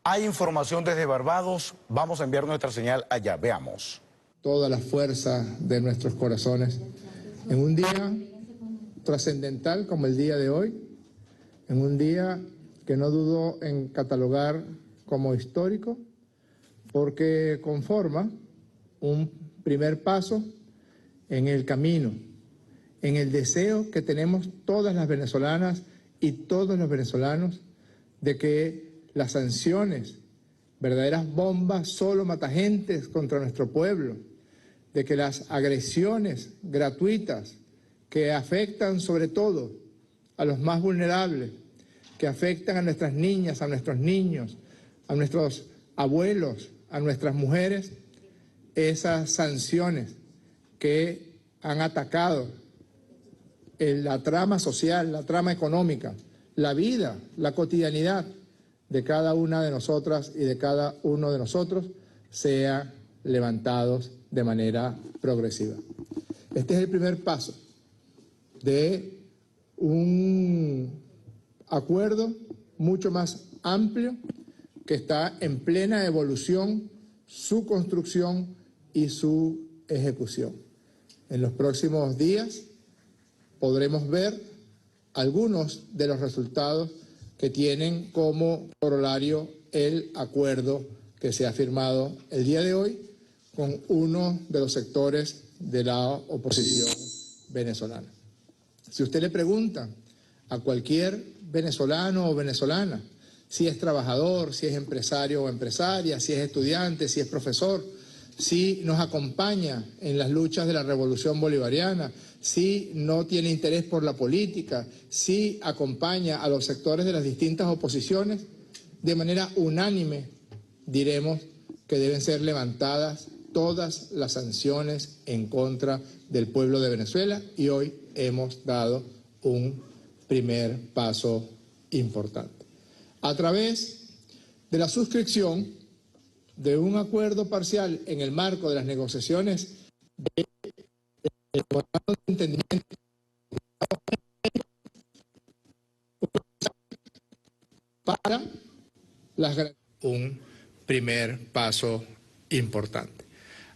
Hay información desde Barbados. Vamos a enviar nuestra señal allá. Veamos. Toda la fuerza de nuestros corazones en un día trascendental como el día de hoy, en un día que no dudo en catalogar como histórico, porque conforma un primer paso en el camino, en el deseo que tenemos todas las venezolanas y todos los venezolanos de que las sanciones, verdaderas bombas solo matagentes contra nuestro pueblo, de que las agresiones gratuitas que afectan sobre todo a los más vulnerables, que afectan a nuestras niñas, a nuestros niños, a nuestros abuelos, a nuestras mujeres, esas sanciones que han atacado la trama social, la trama económica, la vida, la cotidianidad de cada una de nosotras y de cada uno de nosotros, sean levantados de manera progresiva. Este es el primer paso de un acuerdo mucho más amplio que está en plena evolución, su construcción y su ejecución. En los próximos días podremos ver algunos de los resultados que tienen como corolario el acuerdo que se ha firmado el día de hoy con uno de los sectores de la oposición venezolana. Si usted le pregunta a cualquier venezolano o venezolana si es trabajador, si es empresario o empresaria, si es estudiante, si es profesor, si nos acompaña en las luchas de la revolución bolivariana, si no tiene interés por la política, si acompaña a los sectores de las distintas oposiciones, de manera unánime diremos que deben ser levantadas todas las sanciones en contra del pueblo de Venezuela, y hoy hemos dado un primer paso importante. A través de la suscripción de un acuerdo parcial en el marco de las negociaciones de entendimiento para un primer paso importante.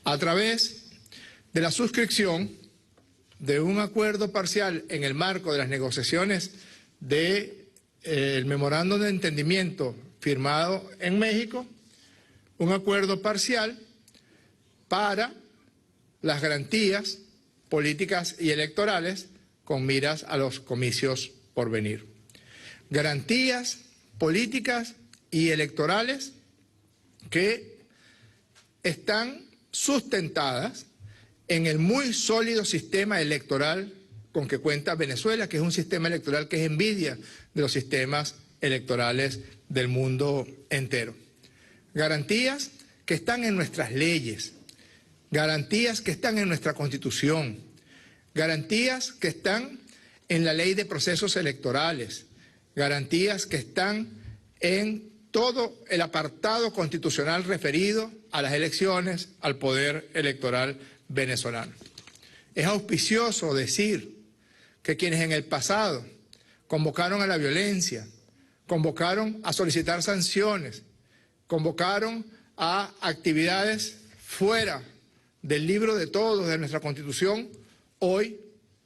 A través de la suscripción de un acuerdo parcial en el marco de las negociaciones del memorándum de entendimiento firmado en México, un acuerdo parcial para las garantías políticas y electorales con miras a los comicios por venir. Garantías políticas y electorales que están sustentadas en el muy sólido sistema electoral con que cuenta Venezuela, que es un sistema electoral que es envidia de los sistemas electorales del mundo entero. Garantías que están en nuestras leyes, garantías que están en nuestra Constitución, garantías que están en la Ley de Procesos Electorales, garantías que están en todo el apartado constitucional referido a las elecciones, al poder electoral venezolano. Es auspicioso decir que quienes en el pasado convocaron a la violencia, convocaron a solicitar sanciones, convocaron a actividades fuera del libro de todos de nuestra Constitución, hoy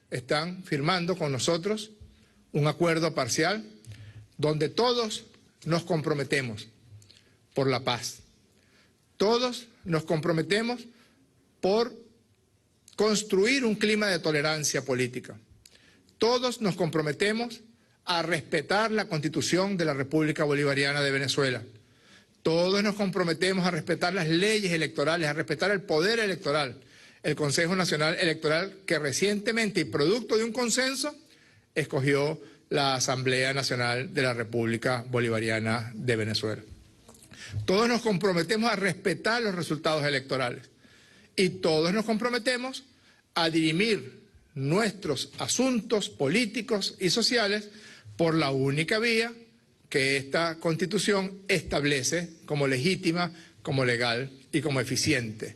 están firmando con nosotros un acuerdo parcial donde todos nos comprometemos por la paz. Todos nos comprometemos por construir un clima de tolerancia política. Todos nos comprometemos a respetar la Constitución de la República Bolivariana de Venezuela. Todos nos comprometemos a respetar las leyes electorales, a respetar el poder electoral, el Consejo Nacional Electoral, que recientemente, y producto de un consenso, escogió la Asamblea Nacional de la República Bolivariana de Venezuela. Todos nos comprometemos a respetar los resultados electorales y todos nos comprometemos a dirimir nuestros asuntos políticos y sociales por la única vía que esta Constitución establece como legítima, como legal y como eficiente: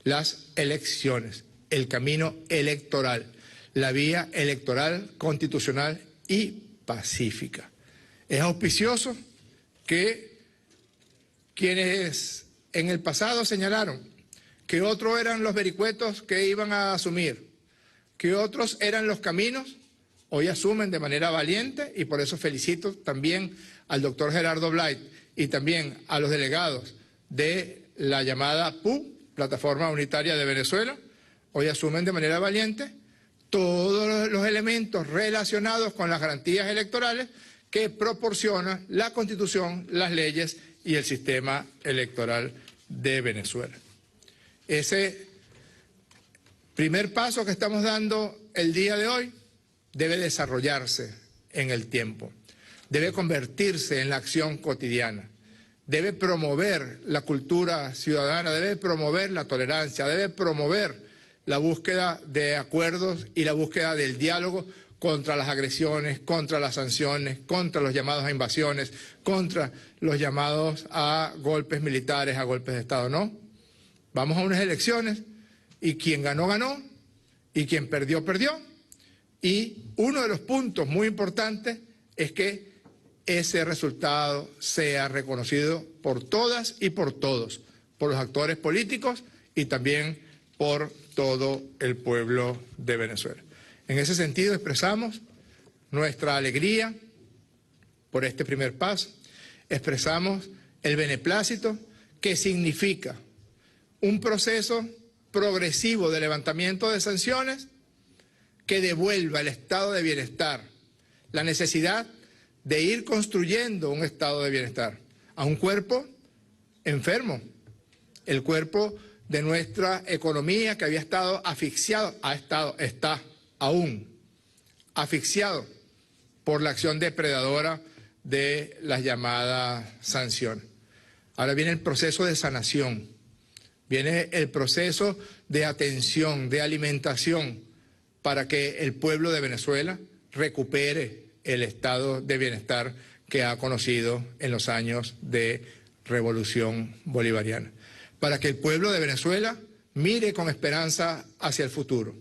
las elecciones, el camino electoral, la vía electoral constitucional y pacífica. Es auspicioso que quienes en el pasado señalaron que otros eran los vericuetos que iban a asumir, que otros eran los caminos, hoy asumen de manera valiente, y por eso felicito también al doctor Gerardo Blight y también a los delegados de la llamada PU, Plataforma Unitaria de Venezuela, hoy asumen de manera valiente todos los elementos relacionados con las garantías electorales que proporciona la Constitución, las leyes y el sistema electoral de Venezuela. Ese primer paso que estamos dando el día de hoy debe desarrollarse en el tiempo, debe convertirse en la acción cotidiana, debe promover la cultura ciudadana, debe promover la tolerancia, debe promover la búsqueda de acuerdos y la búsqueda del diálogo contra las agresiones, contra las sanciones, contra los llamados a invasiones, contra los llamados a golpes militares, a golpes de Estado. No, vamos a unas elecciones y quien ganó, ganó, y quien perdió, perdió. Y uno de los puntos muy importantes es que ese resultado sea reconocido por todas y por todos, por los actores políticos y también por todo el pueblo de Venezuela. En ese sentido expresamos nuestra alegría por este primer paso, expresamos el beneplácito que significa un proceso progresivo de levantamiento de sanciones que devuelva el estado de bienestar, la necesidad de ir construyendo un estado de bienestar a un cuerpo enfermo, el cuerpo de nuestra economía que había estado asfixiado, está aún asfixiado por la acción depredadora de las llamadas sanciones. Ahora viene el proceso de sanación, viene el proceso de atención, de alimentación, para que el pueblo de Venezuela recupere el estado de bienestar que ha conocido en los años de revolución bolivariana. Para que el pueblo de Venezuela mire con esperanza hacia el futuro.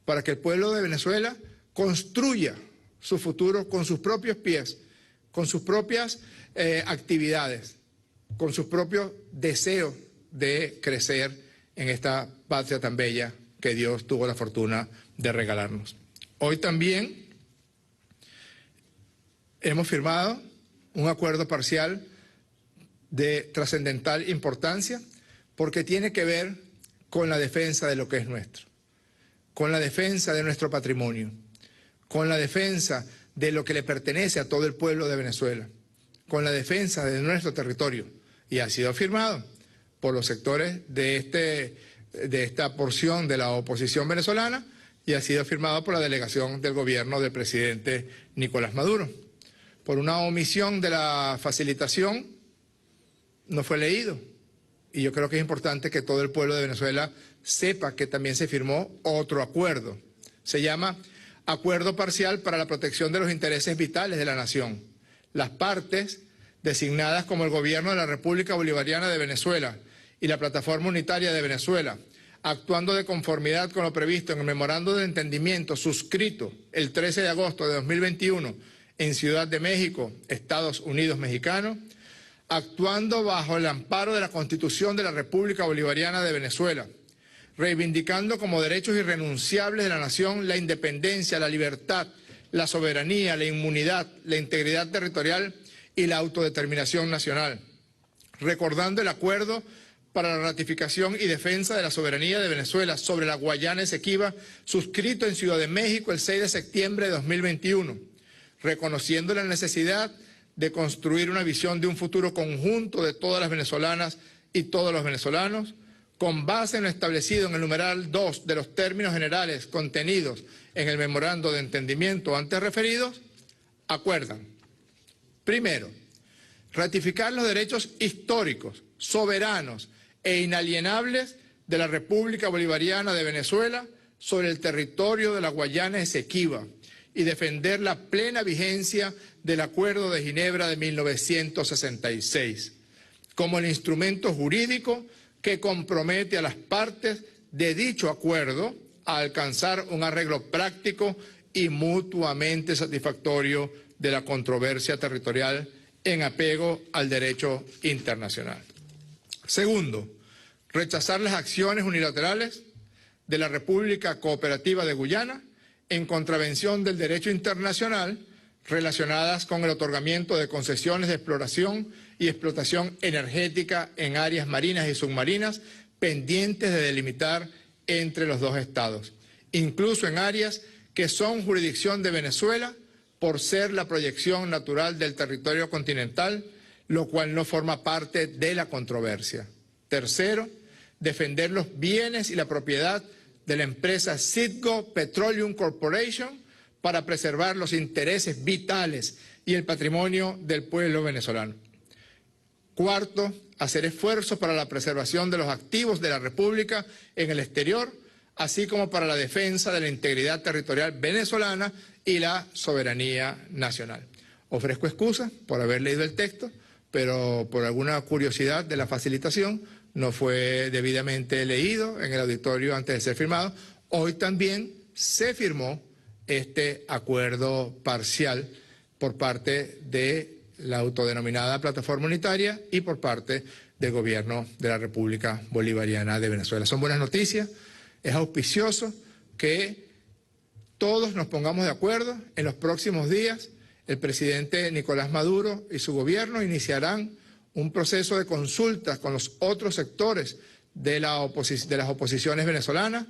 Para que el pueblo de Venezuela construya su futuro con sus propios pies, con sus propias actividades, con sus propios deseos de crecer en esta patria tan bella que Dios tuvo la fortuna de regalarnos. Hoy también hemos firmado un acuerdo parcial de trascendental importancia porque tiene que ver con la defensa de lo que es nuestro, con la defensa de nuestro patrimonio, con la defensa de lo que le pertenece a todo el pueblo de Venezuela, con la defensa de nuestro territorio, y ha sido firmado por los sectores de esta porción de la oposición venezolana y ha sido firmado por la delegación del gobierno del presidente Nicolás Maduro. Por una omisión de la facilitación no fue leído. Y yo creo que es importante que todo el pueblo de Venezuela sepa que también se firmó otro acuerdo. Se llama Acuerdo Parcial para la Protección de los Intereses Vitales de la Nación. Las partes, designadas como el Gobierno de la República Bolivariana de Venezuela y la Plataforma Unitaria de Venezuela, actuando de conformidad con lo previsto en el Memorando de Entendimiento suscrito el 13 de agosto de 2021 en Ciudad de México, Estados Unidos Mexicanos, actuando bajo el amparo de la Constitución de la República Bolivariana de Venezuela, reivindicando como derechos irrenunciables de la nación la independencia, la libertad, la soberanía, la inmunidad, la integridad territorial y la autodeterminación nacional, recordando el acuerdo para la ratificación y defensa de la soberanía de Venezuela sobre la Guayana Esequiba, suscrito en Ciudad de México el 6 de septiembre de 2021, reconociendo la necesidad de construir una visión de un futuro conjunto de todas las venezolanas y todos los venezolanos, con base en lo establecido en el numeral 2 de los términos generales contenidos en el memorando de entendimiento antes referidos, acuerdan: primero, ratificar los derechos históricos, soberanos e inalienables de la República Bolivariana de Venezuela sobre el territorio de la Guayana Esequiba y defender la plena vigencia del Acuerdo de Ginebra de 1966 como el instrumento jurídico que compromete a las partes de dicho acuerdo a alcanzar un arreglo práctico y mutuamente satisfactorio de la controversia territorial en apego al derecho internacional. Segundo, rechazar las acciones unilaterales de la República Cooperativa de Guyana en contravención del derecho internacional relacionadas con el otorgamiento de concesiones de exploración y explotación energética en áreas marinas y submarinas pendientes de delimitar entre los dos estados, incluso en áreas que son jurisdicción de Venezuela por ser la proyección natural del territorio continental, lo cual no forma parte de la controversia. Tercero, defender los bienes y la propiedad de la empresa Citgo Petroleum Corporation para preservar los intereses vitales y el patrimonio del pueblo venezolano. Cuarto, hacer esfuerzos para la preservación de los activos de la República en el exterior, así como para la defensa de la integridad territorial venezolana y la soberanía nacional. Ofrezco excusas por haber leído el texto, pero por alguna curiosidad de la facilitación no fue debidamente leído en el auditorio antes de ser firmado. Hoy también se firmó este acuerdo parcial por parte de la autodenominada Plataforma Unitaria y por parte del Gobierno de la República Bolivariana de Venezuela. Son buenas noticias, es auspicioso que todos nos pongamos de acuerdo. En los próximos días el presidente Nicolás Maduro y su gobierno iniciarán un proceso de consultas con los otros sectores de las oposiciones venezolanas,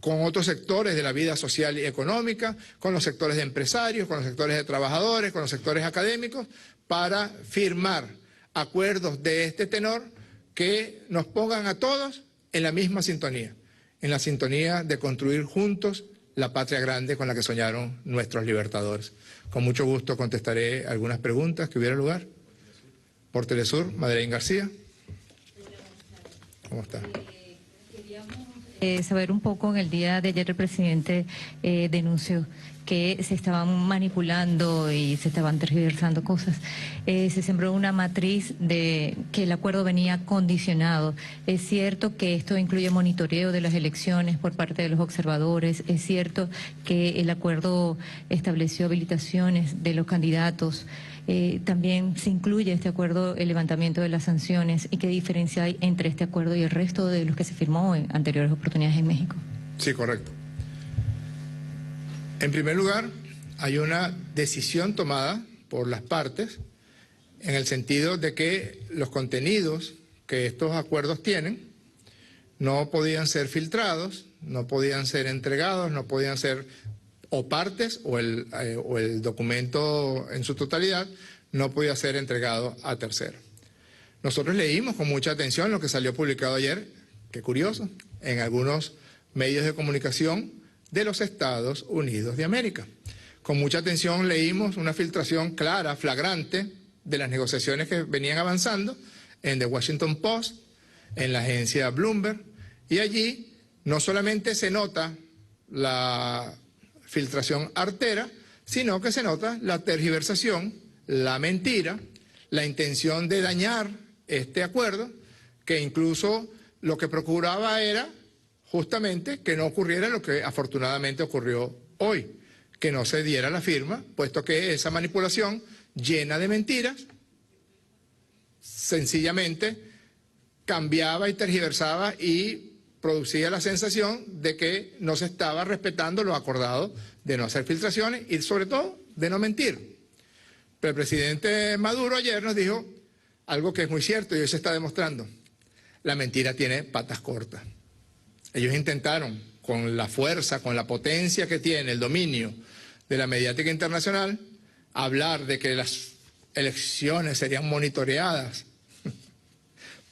con otros sectores de la vida social y económica, con los sectores de empresarios, con los sectores de trabajadores, con los sectores académicos, para firmar acuerdos de este tenor que nos pongan a todos en la misma sintonía, en la sintonía de construir juntos la patria grande con la que soñaron nuestros libertadores. Con mucho gusto contestaré algunas preguntas que hubiera lugar. Por Telesur, Madeleine García. ¿Cómo está? Queríamos saber un poco, en el día de ayer el presidente denunció que se estaban manipulando y se estaban tergiversando cosas. Se sembró una matriz de que el acuerdo venía condicionado. Es cierto que esto incluye monitoreo de las elecciones por parte de los observadores. Es cierto que el acuerdo estableció habilitaciones de los candidatos. También se incluye este acuerdo el levantamiento de las sanciones. ¿Y qué diferencia hay entre este acuerdo y el resto de los que se firmó en anteriores oportunidades en México? Sí, correcto. En primer lugar, hay una decisión tomada por las partes en el sentido de que los contenidos que estos acuerdos tienen no podían ser filtrados, no podían ser entregados, no podían ser o partes o el documento en su totalidad no podía ser entregado a terceros. Nosotros leímos con mucha atención lo que salió publicado ayer, qué curioso, en algunos medios de comunicación de los Estados Unidos de América. Con mucha atención leímos una filtración clara, flagrante, de las negociaciones que venían avanzando en The Washington Post, en la agencia Bloomberg, y allí no solamente se nota la filtración artera, sino que se nota la tergiversación, la mentira, la intención de dañar este acuerdo, que incluso lo que procuraba era justamente que no ocurriera lo que afortunadamente ocurrió hoy, que no se diera la firma, puesto que esa manipulación llena de mentiras sencillamente cambiaba y tergiversaba y producía la sensación de que no se estaba respetando lo acordado de no hacer filtraciones y sobre todo de no mentir. Pero el presidente Maduro ayer nos dijo algo que es muy cierto y hoy se está demostrando: la mentira tiene patas cortas. Ellos intentaron, con la fuerza, con la potencia que tiene el dominio de la mediática internacional, hablar de que las elecciones serían monitoreadas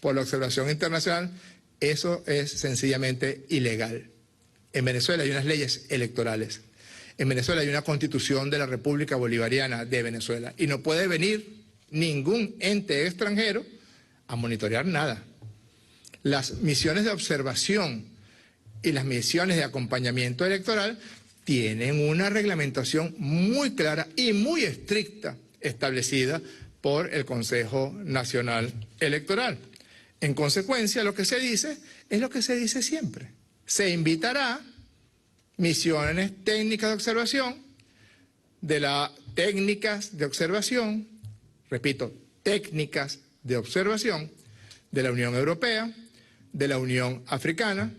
por la observación internacional. Eso es sencillamente ilegal. En Venezuela hay unas leyes electorales. En Venezuela hay una constitución de la República Bolivariana de Venezuela y no puede venir ningún ente extranjero a monitorear nada. Las misiones de observación y las misiones de acompañamiento electoral tienen una reglamentación muy clara y muy estricta establecida por el Consejo Nacional Electoral. En consecuencia, lo que se dice es lo que se dice siempre. Se invitará misiones técnicas de observación, técnicas de observación, repito, técnicas de observación de la Unión Europea, de la Unión Africana,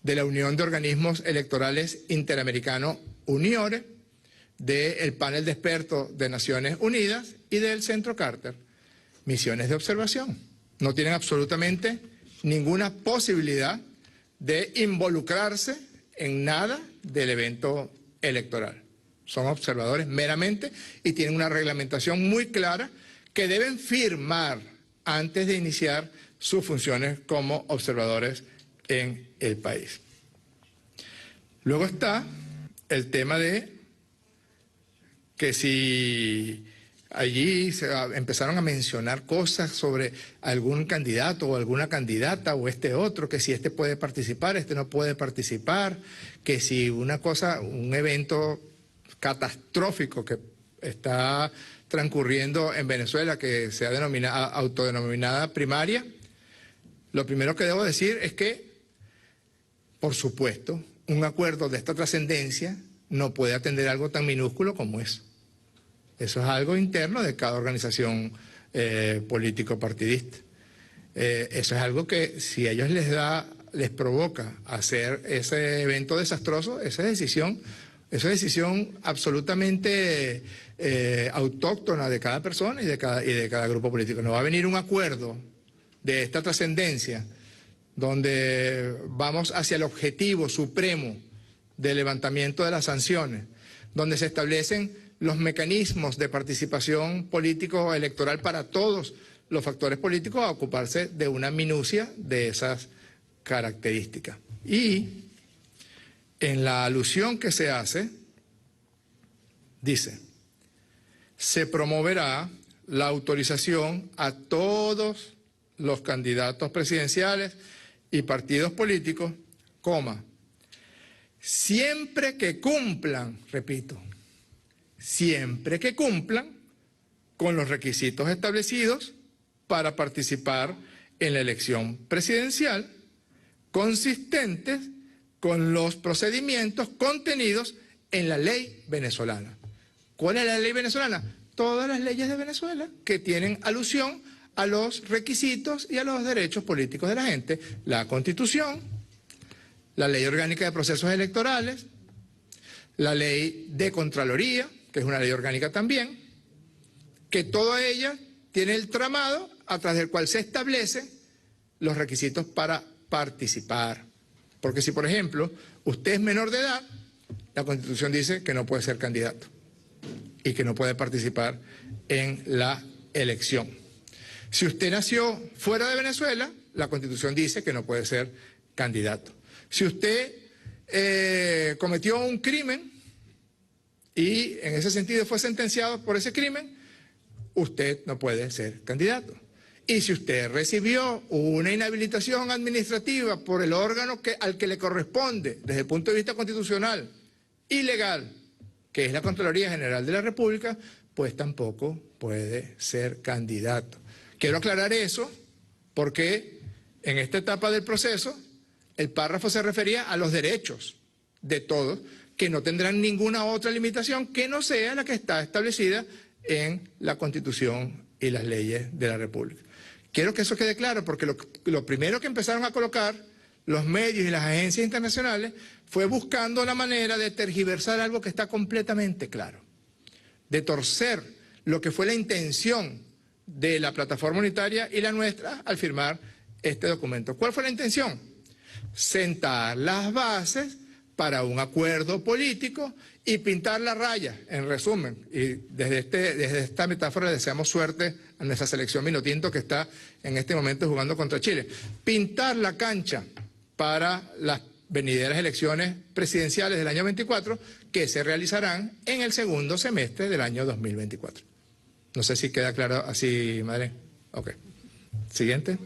de la Unión de Organismos Electorales Interamericano UNIORE, del panel de expertos de Naciones Unidas y del Centro Carter. Misiones de observación. No tienen absolutamente ninguna posibilidad de involucrarse en nada del evento electoral. Son observadores meramente y tienen una reglamentación muy clara que deben firmar antes de iniciar sus funciones como observadores en el país. Luego está el tema de que si allí empezaron a mencionar cosas sobre algún candidato o alguna candidata o este otro, que si este puede participar, este no puede participar, que si una cosa, un evento catastrófico que está transcurriendo en Venezuela, que se ha autodenominada primaria, lo primero que debo decir es que, por supuesto, un acuerdo de esta trascendencia no puede atender algo tan minúsculo como eso. Eso es algo interno de cada organización político-partidista. Eso es algo que si a ellos les provoca hacer ese evento desastroso, esa decisión absolutamente autóctona de cada persona y de cada grupo político. No va a venir un acuerdo de esta trascendencia donde vamos hacia el objetivo supremo del levantamiento de las sanciones, donde se establecen los mecanismos de participación político-electoral para todos los factores políticos a ocuparse de una minucia de esas características. Y en la alusión que se hace, dice, se promoverá la autorización a todos los candidatos presidenciales y partidos políticos, siempre que cumplan, repito, siempre que cumplan con los requisitos establecidos para participar en la elección presidencial, consistentes con los procedimientos contenidos en la ley venezolana. ¿Cuál es la ley venezolana? Todas las leyes de Venezuela que tienen alusión a los requisitos y a los derechos políticos de la gente. La Constitución, la Ley Orgánica de Procesos Electorales, la Ley de Contraloría, que es una ley orgánica también, que toda ella tiene el tramado a través del cual se establecen los requisitos para participar. Porque si, por ejemplo, usted es menor de edad, la Constitución dice que no puede ser candidato y que no puede participar en la elección. Si usted nació fuera de Venezuela, la Constitución dice que no puede ser candidato. Si usted cometió un crimen y en ese sentido fue sentenciado por ese crimen, usted no puede ser candidato. Y si usted recibió una inhabilitación administrativa por el órgano al que le corresponde desde el punto de vista constitucional y legal, que es la Contraloría General de la República, pues tampoco puede ser candidato. Quiero aclarar eso porque en esta etapa del proceso el párrafo se refería a los derechos de todos, que no tendrán ninguna otra limitación que no sea la que está establecida en la Constitución y las leyes de la República. Quiero que eso quede claro porque lo primero que empezaron a colocar los medios y las agencias internacionales fue buscando la manera de tergiversar algo que está completamente claro, de torcer lo que fue la intención de la plataforma unitaria y la nuestra al firmar este documento. ¿Cuál fue la intención? Sentar las bases para un acuerdo político y pintar la raya, en resumen. Y desde esta metáfora deseamos suerte a nuestra selección Vinotinto que está en este momento jugando contra Chile. Pintar la cancha para las venideras elecciones presidenciales del año 24 que se realizarán en el segundo semestre del año 2024. No sé si queda claro así, Madre. Ok. Siguiente.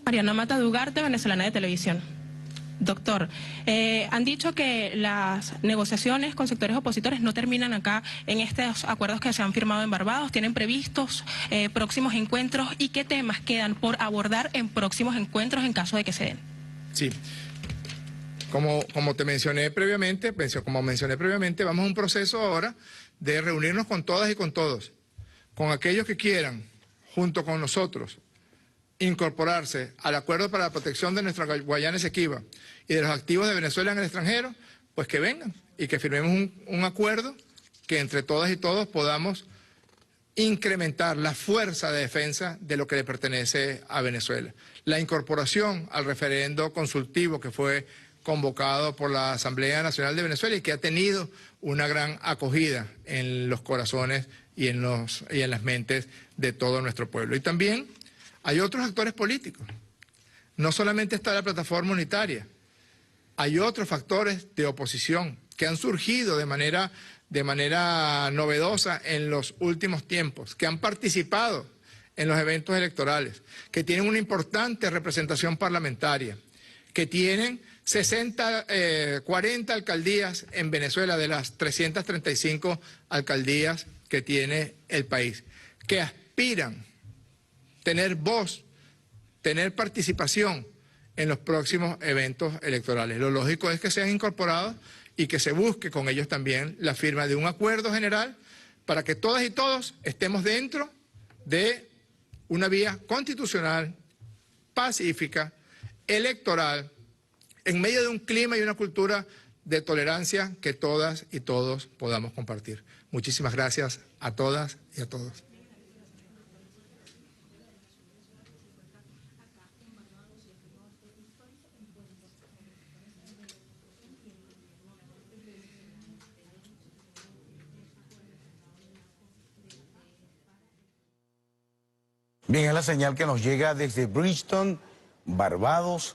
Mariana Mata Dugarte, Venezolana de Televisión. Doctor, han dicho que las negociaciones con sectores opositores no terminan acá en estos acuerdos que se han firmado en Barbados. ¿Tienen previstos próximos encuentros y qué temas quedan por abordar en próximos encuentros en caso de que se den? Sí. Como mencioné previamente, vamos a un proceso ahora de reunirnos con todas y con todos, con aquellos que quieran, junto con nosotros, incorporarse al Acuerdo para la Protección de nuestra Guayana Esequiba y de los activos de Venezuela en el extranjero, pues que vengan y que firmemos un acuerdo que entre todas y todos podamos incrementar la fuerza de defensa de lo que le pertenece a Venezuela. La incorporación al referendo consultivo que fue convocado por la Asamblea Nacional de Venezuela y que ha tenido una gran acogida en los corazones y en las mentes de todo nuestro pueblo. Y también hay otros actores políticos. No solamente está la plataforma unitaria, hay otros factores de oposición que han surgido de manera novedosa en los últimos tiempos, que han participado en los eventos electorales, que tienen una importante representación parlamentaria, que tienen 40 alcaldías en Venezuela de las 335 alcaldías que tiene el país, que aspiran tener voz, tener participación en los próximos eventos electorales. Lo lógico es que sean incorporados y que se busque con ellos también la firma de un acuerdo general para que todas y todos estemos dentro de una vía constitucional, pacífica, electoral, en medio de un clima y una cultura de tolerancia que todas y todos podamos compartir. Muchísimas gracias a todas y a todos. Bien, es la señal que nos llega desde Bridgetown, Barbados.